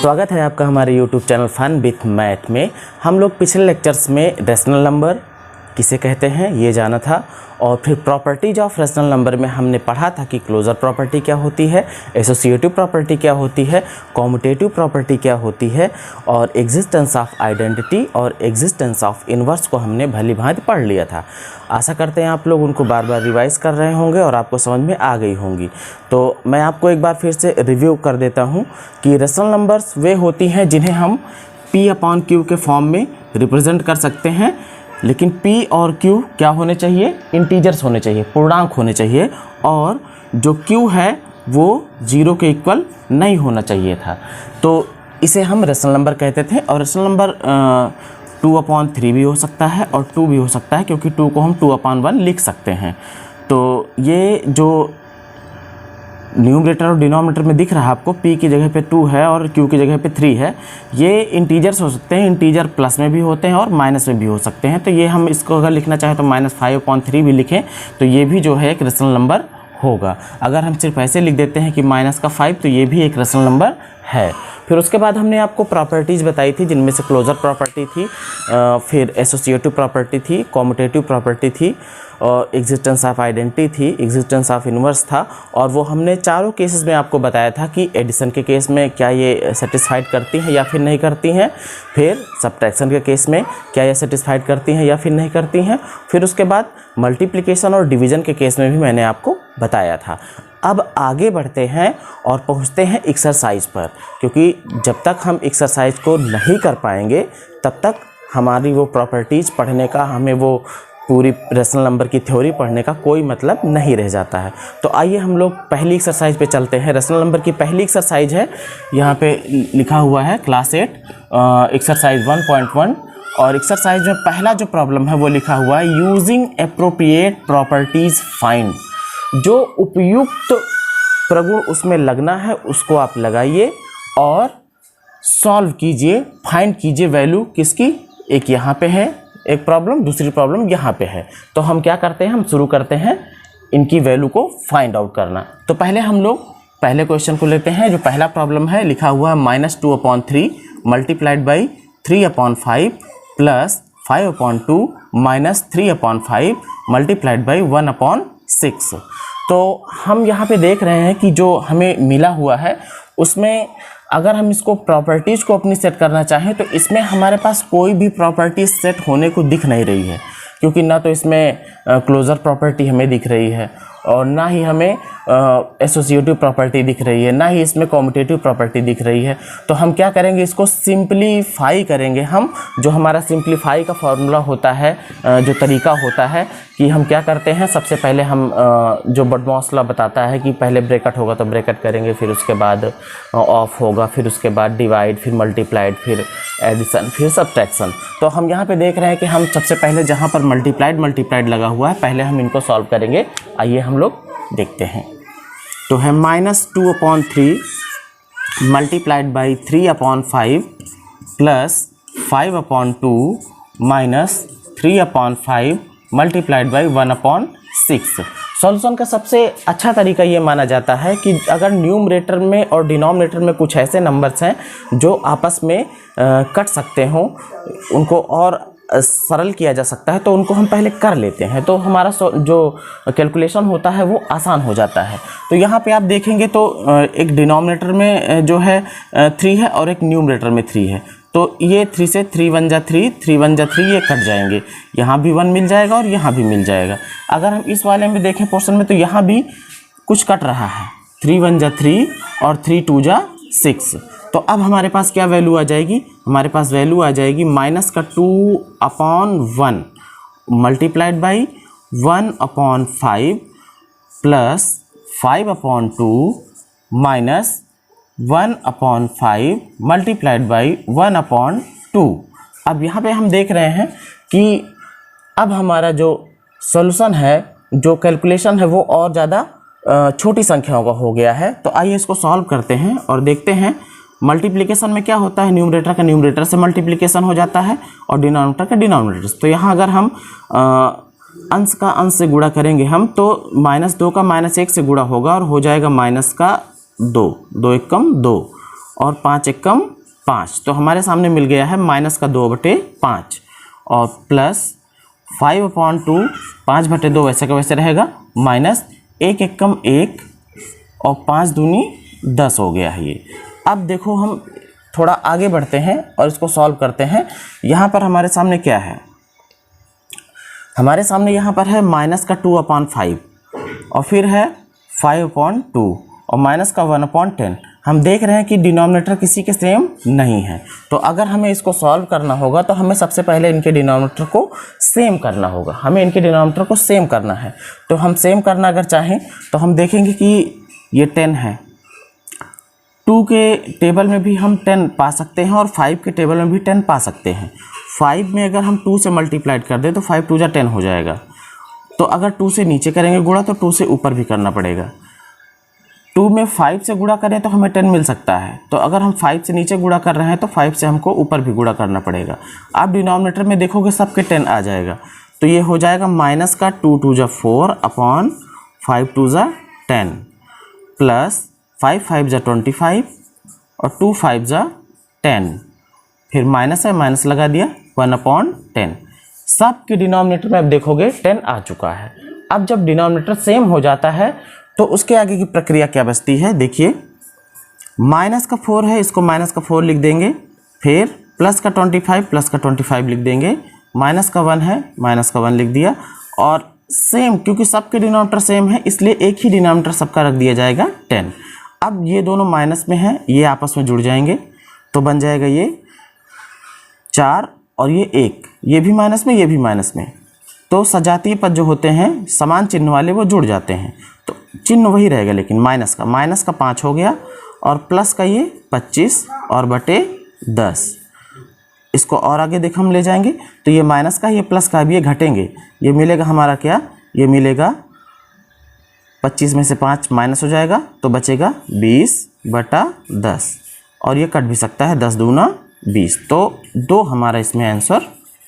स्वागत है आपका हमारे YouTube channel fun with math में। हम लोग पिछले लेक्चर्स में रेशनल नंबर किसे कहते हैं ये जाना था, और फिर प्रॉपर्टीज ऑफ रेशनल नंबर में हमने पढ़ा था कि क्लोजर प्रॉपर्टी क्या होती है, एसोसिएटिव प्रॉपर्टी क्या होती है, कॉम्यूटेटिव प्रॉपर्टी क्या होती है, और एग्जिस्टेंस ऑफ आइडेंटिटी और एग्जिस्टेंस ऑफ इन्वर्स को हमने भली भांति पढ़ लिया था। आशा करते हैं आप लोग उनको बार बार रिवाइज़ कर रहे होंगे और आपको समझ में आ गई होंगी। तो मैं आपको एक बार फिर से रिव्यू कर देता हूँ कि रेशनल नंबर्स वे होती हैं जिन्हें हम P/Q के फॉर्म में रिप्रेजेंट कर सकते हैं, लेकिन P और Q क्या होने चाहिए, इंटीजर्स होने चाहिए, पूर्णांक होने चाहिए, और जो Q है वो 0 के इक्वल नहीं होना चाहिए था। तो इसे हम रेशनल नंबर कहते थे। और रेशनल नंबर 2/3 भी हो सकता है और 2 भी हो सकता है, क्योंकि 2 को हम 2/1 लिख सकते हैं। तो ये जो न्यूमरेटर और डिनोमिनेटर में दिख रहा है आपको, P की जगह पे 2 है और Q की जगह पे 3 है, ये इंटीजर्स हो सकते हैं। इंटीजर प्लस में भी होते हैं और माइनस में भी हो सकते हैं। तो ये हम इसको अगर लिखना चाहें तो -5/3 भी लिखें तो ये भी जो है एक रेशनल नंबर होगा। अगर हम सिर्फ ऐसे लिख देते हैं कि -5 तो ये भी एक रेशनल नंबर है। फिर उसके बाद हमने आपको प्रॉपर्टीज़ बताई थी, जिनमें से क्लोजर प्रॉपर्टी थी, फिर एसोसिएटिव प्रॉपर्टी थी, कॉम्यूटेटिव प्रॉपर्टी थी, और एग्जिस्टेंस ऑफ आइडेंटिटी थी, एग्जिस्टेंस ऑफ इन्वर्स था। और वो हमने चारों केसेस में आपको बताया था कि एडिशन के केस में क्या ये सेटिस्फाइड करती हैं या फिर नहीं करती हैं, फिर सब्ट्रैक्शन के केस में क्या ये सेटिस्फाइड करती हैं या फिर नहीं करती हैं, फिर उसके बाद मल्टीप्लिकेशन और डिवीज़न के केस में भी मैंने आपको बताया था। अब आगे बढ़ते हैं और पहुंचते हैं एक्सरसाइज पर, क्योंकि जब तक हम एक्सरसाइज को नहीं कर पाएंगे तब तक हमारी वो प्रॉपर्टीज़ पढ़ने का, हमें वो पूरी रेशनल नंबर की थ्योरी पढ़ने का कोई मतलब नहीं रह जाता है। तो आइए हम लोग पहली एक्सरसाइज पे चलते हैं। रेशनल नंबर की पहली एक्सरसाइज है, यहाँ पे लिखा हुआ है क्लास 8 एक्सरसाइज 1.1, और एक्सरसाइज में पहला जो प्रॉब्लम है वो लिखा हुआ है यूजिंग एप्रोप्रिएट प्रॉपर्टीज़ फाइंड। जो उपयुक्त प्रगुण उसमें लगना है उसको आप लगाइए और सॉल्व कीजिए, फाइंड कीजिए वैल्यू किसकी, एक यहाँ पे है एक प्रॉब्लम, दूसरी प्रॉब्लम यहाँ पे है। तो हम क्या करते हैं, हम शुरू करते हैं इनकी वैल्यू को फाइंड आउट करना। तो पहले हम लोग पहले क्वेश्चन को लेते हैं। जो पहला प्रॉब्लम है लिखा हुआ है -2/3 multiplied by 3/5 plus 5/2 minus 3/5 multiplied by 1/6। तो हम यहाँ पे देख रहे हैं कि जो हमें मिला हुआ है उसमें अगर हम इसको प्रॉपर्टीज़ को अपनी सेट करना चाहें तो इसमें हमारे पास कोई भी प्रॉपर्टीज सेट होने को दिख नहीं रही है, क्योंकि ना तो इसमें क्लोजर प्रॉपर्टी हमें दिख रही है और ना ही हमें एसोसिएटिव प्रॉपर्टी दिख रही है, ना ही इसमें कॉम्यूटेटिव प्रॉपर्टी दिख रही है। तो हम क्या करेंगे, इसको सिंप्लीफाई करेंगे हम। जो हमारा सिंप्लीफाई का फॉर्मूला होता है, जो तरीका होता है कि हम क्या करते हैं, सबसे पहले हम जो बडमॉस लॉ बताता है कि पहले ब्रैकेट होगा तो ब्रैकेट करेंगे, फिर उसके बाद ऑफ होगा, फिर उसके बाद डिवाइड, फिर मल्टीप्लाइड, फिर एडिशन, फिर सब्ट्रैक्शन। तो हम यहाँ पे देख रहे हैं कि हम सबसे पहले जहाँ पर मल्टीप्लाइड लगा हुआ है पहले हम इनको सॉल्व करेंगे। आइए हम लोग देखते हैं। तो है -2/3 multiplied by 3/5 plus 5/2 minus 3/5 multiplied by 1/6। Solution का सबसे अच्छा तरीका ये माना जाता है कि अगर न्यूमरेटर में और डिनोमिनेटर में कुछ ऐसे नंबर्स हैं जो आपस में कट सकते हों, उनको और सरल किया जा सकता है, तो उनको हम पहले कर लेते हैं, तो हमारा जो कैलकुलेशन होता है वो आसान हो जाता है। तो यहाँ पे आप देखेंगे तो एक डिनोमिनेटर में जो है 3 है और एक न्यूमरेटर में 3 है। तो ये 3 से 3 1 जा 3, 3 1 जा 3, ये कट जाएंगे, यहाँ भी 1 मिल जाएगा और यहाँ भी मिल जाएगा। अगर हम इस वाले में देखें पोर्शन में तो यहाँ भी कुछ कट रहा है, 3 1 जा 3 और 3 2 जा 6। तो अब हमारे पास क्या वैल्यू आ जाएगी, हमारे पास वैल्यू आ जाएगी -2/1 multiplied by 1/5 plus 5/2 minus 1/5 multiplied by 1/2। अब यहाँ पे हम देख रहे हैं कि अब हमारा जो सॉल्यूशन है, जो कैलकुलेशन है वो और ज़्यादा छोटी संख्याओं का हो गया है। तो आइए इसको सॉल्व करते हैं और देखते हैं। मल्टीप्लिकेशन में क्या होता है, न्यूमरेटर का न्यूमरेटर से मल्टीप्लिकेशन हो जाता है और डिनोमिनेटर का डिनोमिनेटर से। तो यहाँ अगर हम अंश का अंश से गुणा करेंगे हम तो -2 का -1 से गुणा होगा और हो जाएगा -2, 2 एकम 2 और 5 एकम 5। तो हमारे सामने मिल गया है -2/5 और प्लस 5/2, 5/2 वैसे का वैसे रहेगा, -1 एकम 1 और 5 दूनी 10 हो गया है ये। अब देखो हम थोड़ा आगे बढ़ते हैं और इसको सॉल्व करते हैं। यहाँ पर हमारे सामने क्या है, हमारे सामने यहाँ पर है -2/5 और फिर है 5/2 और -1/10। हम देख रहे हैं कि डिनोमिनेटर किसी के सेम नहीं है, तो अगर हमें इसको सॉल्व करना होगा तो हमें सबसे पहले इनके डिनोमिनेटर को सेम करना होगा। हमें इनके डिनोमिनेटर को सेम करना है, तो हम सेम करना अगर चाहें तो हम देखेंगे कि ये 10 है, 2 के टेबल में भी हम 10 पा सकते हैं और 5 के टेबल में भी 10 पा सकते हैं। 5 में अगर हम 2 से मल्टीप्लाइड कर दें तो 5 2 जा 10 हो जाएगा। तो अगर 2 से नीचे करेंगे गुणा तो 2 से ऊपर भी करना पड़ेगा। 2 में 5 से गुणा करें तो हमें 10 मिल सकता है, तो अगर हम 5 से नीचे गुणा कर रहे हैं तो 5 से हमको ऊपर भी गुणा करना पड़ेगा। आप डिनोमिनेटर में देखोगे सबके 10 आ जाएगा, तो ये हो जाएगा -2 2 जा 4 अपॉन 5 2 जा 10 प्लस 5 5 जा 25 और 2 5 जा 10, फिर माइनस है माइनस लगा दिया 1/10। सब के डिनोमिनेटर में अब देखोगे 10 आ चुका है। अब जब डिनोमिनेटर सेम हो जाता है तो उसके आगे की प्रक्रिया क्या बचती है, देखिए -4 है, इसको -4 लिख देंगे, फिर +25 लिख देंगे, -1 है -1 लिख दिया और सेम, क्योंकि सबके डिनोमिनेटर सेम है इसलिए एक ही डिनोमिनेटर सबका रख दिया जाएगा 10। अब ये दोनों माइनस में हैं, ये आपस में जुड़ जाएंगे तो बन जाएगा ये 4 और ये 1, ये भी माइनस में ये भी माइनस में, तो सजातीय पद जो होते हैं समान चिन्ह वाले वो जुड़ जाते हैं, तो चिन्ह वही रहेगा लेकिन माइनस का 5 हो गया और प्लस का ये 25 और बटे 10। इसको और आगे देख हम ले जाएंगे तो ये माइनस का ये प्लस का भी ये घटेंगे, ये मिलेगा हमारा क्या, ये मिलेगा 25 में से 5 माइनस हो जाएगा तो बचेगा 20/10 और ये कट भी सकता है, 10 दूना 20, तो 2 हमारा इसमें आंसर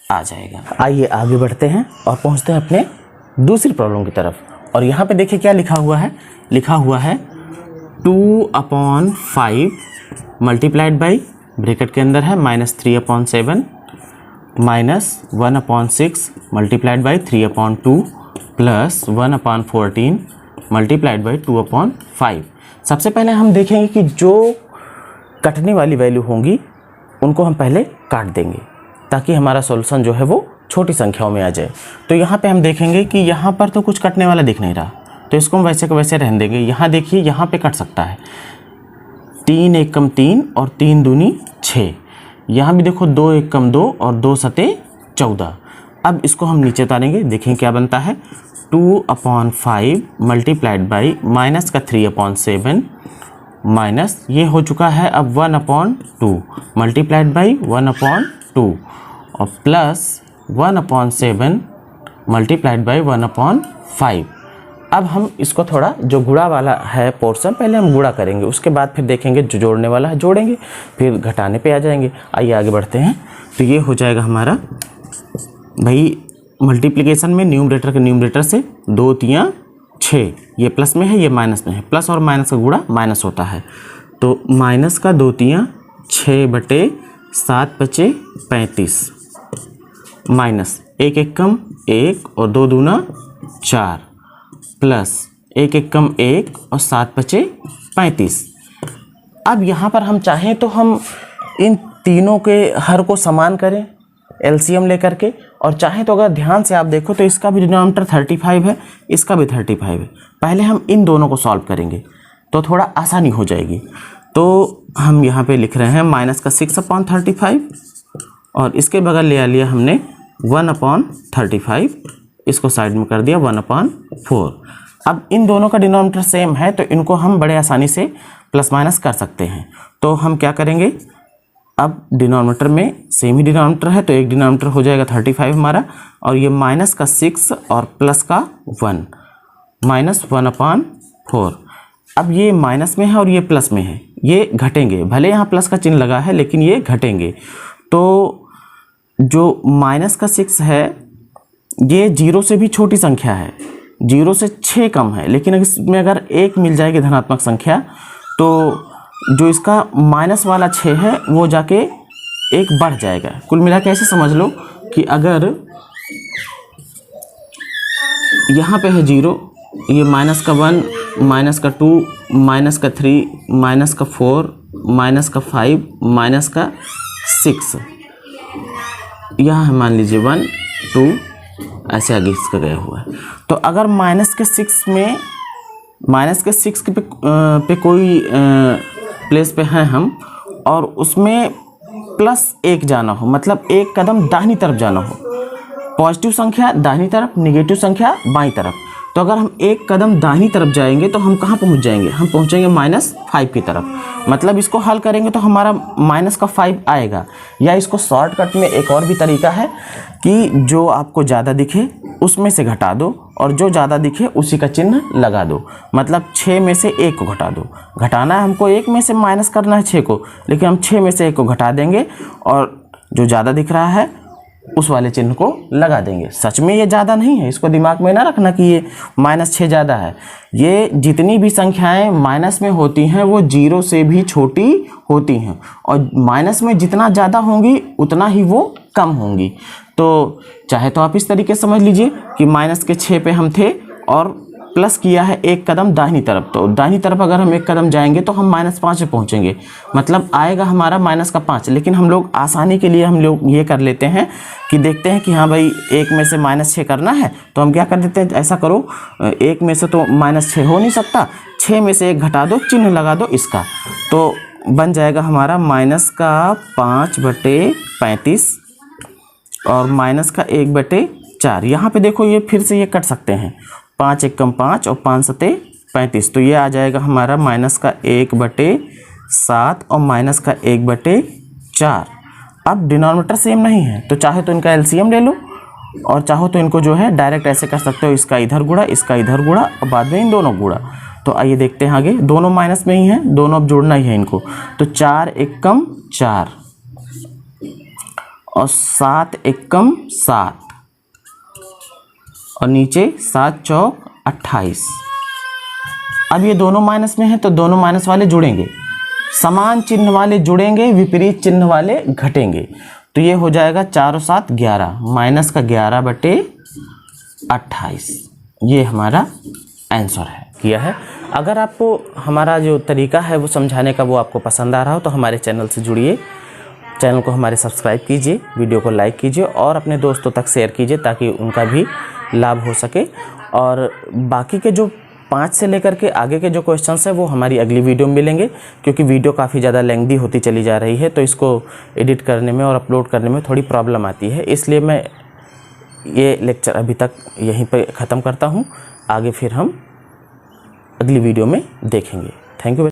आ जाएगा। आइए आगे बढ़ते हैं और पहुंचते हैं अपने दूसरी प्रॉब्लम की तरफ। और यहाँ पे देखिए क्या लिखा हुआ है, लिखा हुआ है 2/5 मल्टीप्लाइड बाई, ब्रैकेट के अंदर है -3/7 -1/6 multiplied by 3/2 plus 1/14 multiplied by 2/5। सबसे पहले हम देखेंगे कि जो कटने वाली वैल्यू होंगी उनको हम पहले काट देंगे ताकि हमारा सॉल्यूशन जो है वो छोटी संख्याओं में आ जाए। तो यहाँ पे हम देखेंगे कि यहाँ पर तो कुछ कटने वाला दिख नहीं रहा, तो इसको हम वैसे को वैसे रहने देंगे। यहाँ देखिए यहाँ पे कट सकता है, 3 एकम 3 और 3 दूनी 6, यहाँ भी देखो 2 एकम 2 और 2 सते 14। अब इसको हम नीचे उतारेंगे, देखें क्या बनता है, 2/5 मल्टीप्लाइड बाई -3/7 माइनस ये हो चुका है अब 1/2 मल्टीप्लाइड बाई 1/2 और प्लस 1/7 मल्टीप्लाइड बाई 1/5। अब हम इसको थोड़ा जो गुणा वाला है पोर्शन पहले हम गुणा करेंगे, उसके बाद फिर देखेंगे जो जोड़ने वाला है जोड़ेंगे, फिर घटाने पे आ जाएंगे। आइए आगे बढ़ते हैं। तो ये हो जाएगा हमारा भाई मल्टीप्लिकेशन में न्यूमरेटर के न्यूमरेटर से 2 3 6, ये प्लस में है ये माइनस में है, प्लस और माइनस का गुणा माइनस होता है, तो माइनस का 2 3 6/7 बचे 35 माइनस 1 एकम 1 और 2 दूना 4 प्लस 1 एकम 1 और 7 बचे 35। अब यहाँ पर हम चाहें तो हम इन तीनों के हर को समान करें एलसीएम लेकर के, और चाहें तो अगर ध्यान से आप देखो तो इसका भी डिनोमिनेटर 35 है, इसका भी 35 है। पहले हम इन दोनों को सॉल्व करेंगे तो थोड़ा आसानी हो जाएगी। तो हम यहाँ पे लिख रहे हैं -6/35 और इसके बगल ले लिया हमने 1/35, इसको साइड में कर दिया 1/4। अब इन दोनों का डिनोमिनेटर सेम है तो इनको हम बड़े आसानी से प्लस माइनस कर सकते हैं। तो हम क्या करेंगे, अब डिनोमिनेटर में सेम ही डिनोमिनेटर है तो एक डिनोमिनेटर हो जाएगा 35 हमारा, और ये माइनस का 6 और प्लस का 1 -1/4। अब ये माइनस में है और ये प्लस में है, ये घटेंगे, भले यहाँ प्लस का चिन्ह लगा है लेकिन ये घटेंगे। तो जो -6 है ये 0 से भी छोटी संख्या है, 0 से 6 कम है, लेकिन इसमें अगर 1 मिल जाएगी धनात्मक संख्या तो जो इसका माइनस वाला 6 है वो जाके 1 बढ़ जाएगा। कुल मिला के ऐसे समझ लो कि अगर यहाँ पे है 0, ये माइनस का 1, माइनस का 2, माइनस का 3, माइनस का 4, माइनस का 5, माइनस का 6, यहाँ है मान लीजिए 1, 2, ऐसे आगे इसका गया हुआ है। तो अगर माइनस के 6 पे कोई प्लेस पे हैं हम और उसमें +1 जाना हो, मतलब 1 कदम दाहिनी तरफ जाना हो, पॉजिटिव संख्या दाहिनी तरफ, नेगेटिव संख्या बाईं तरफ, तो अगर हम 1 कदम दाहिनी तरफ जाएंगे तो हम कहाँ पहुँच जाएंगे? हम पहुँचेंगे -5 की तरफ। मतलब इसको हल करेंगे तो हमारा -5 आएगा। या इसको शॉर्टकट में एक और भी तरीका है कि जो आपको ज़्यादा दिखे उसमें से घटा दो और जो ज़्यादा दिखे उसी का चिन्ह लगा दो। मतलब 6 में से 1 को घटा दो। घटाना है हमको, 1 में से माइनस करना है 6 को, लेकिन हम 6 में से 1 को घटा देंगे और जो ज़्यादा दिख रहा है उस वाले चिन्ह को लगा देंगे। सच में ये ज़्यादा नहीं है, इसको दिमाग में ना रखना कि ये -6 ज़्यादा है। ये जितनी भी संख्याएं माइनस में होती हैं वो 0 से भी छोटी होती हैं और माइनस में जितना ज़्यादा होंगी उतना ही वो कम होंगी। तो चाहे तो आप इस तरीके से समझ लीजिए कि माइनस के 6 पे हम थे और प्लस किया है 1 कदम दाहिनी तरफ, तो दाहिनी तरफ अगर हम 1 कदम जाएंगे तो हम -5 पे पहुंचेंगे, मतलब आएगा हमारा -5। लेकिन हम लोग आसानी के लिए हम लोग ये कर लेते हैं कि देखते हैं कि हाँ भाई 1 में से -6 करना है, तो हम क्या कर देते हैं, ऐसा करो 1 में से तो -6 हो नहीं सकता, 6 में से 1 घटा दो, चिन्ह लगा दो इसका, तो बन जाएगा हमारा -5/35 और -1/4। यहाँ पे देखो ये फिर से ये कट सकते हैं, 5 एकम 5 और 5 सते 35, तो ये आ जाएगा हमारा -1/7 और -1/4। अब डिनोमिनेटर सेम नहीं है तो चाहे तो इनका एलसीएम ले लो और चाहो तो इनको जो है डायरेक्ट ऐसे कर सकते हो, इसका इधर गुणा, इसका इधर गुणा और बाद में इन दोनों गुणा। तो आइए देखते हैं आगे, दोनों माइनस में ही हैं, दोनों अब जोड़ना ही है इनको। तो 4 एकम 4 और 7 एकम 7 और नीचे 7 चौक 28। अब ये दोनों माइनस में है तो दोनों माइनस वाले जुड़ेंगे, समान चिन्ह वाले जुड़ेंगे, विपरीत चिन्ह वाले घटेंगे। तो ये हो जाएगा 4 और 7 11, माइनस का 11/28। ये हमारा आंसर है किया है। अगर आपको हमारा जो तरीका है वो समझाने का वो आपको पसंद आ रहा हो तो हमारे चैनल से जुड़िए, चैनल को हमारे सब्सक्राइब कीजिए, वीडियो को लाइक कीजिए और अपने दोस्तों तक शेयर कीजिए ताकि उनका भी लाभ हो सके। और बाकी के जो 5 से लेकर के आगे के जो क्वेश्चंस हैं वो हमारी अगली वीडियो में मिलेंगे, क्योंकि वीडियो काफ़ी ज़्यादा लेंथी होती चली जा रही है तो इसको एडिट करने में और अपलोड करने में थोड़ी प्रॉब्लम आती है। इसलिए मैं ये लेक्चर अभी तक यहीं पे ख़त्म करता हूँ, आगे फिर हम अगली वीडियो में देखेंगे। Thank you.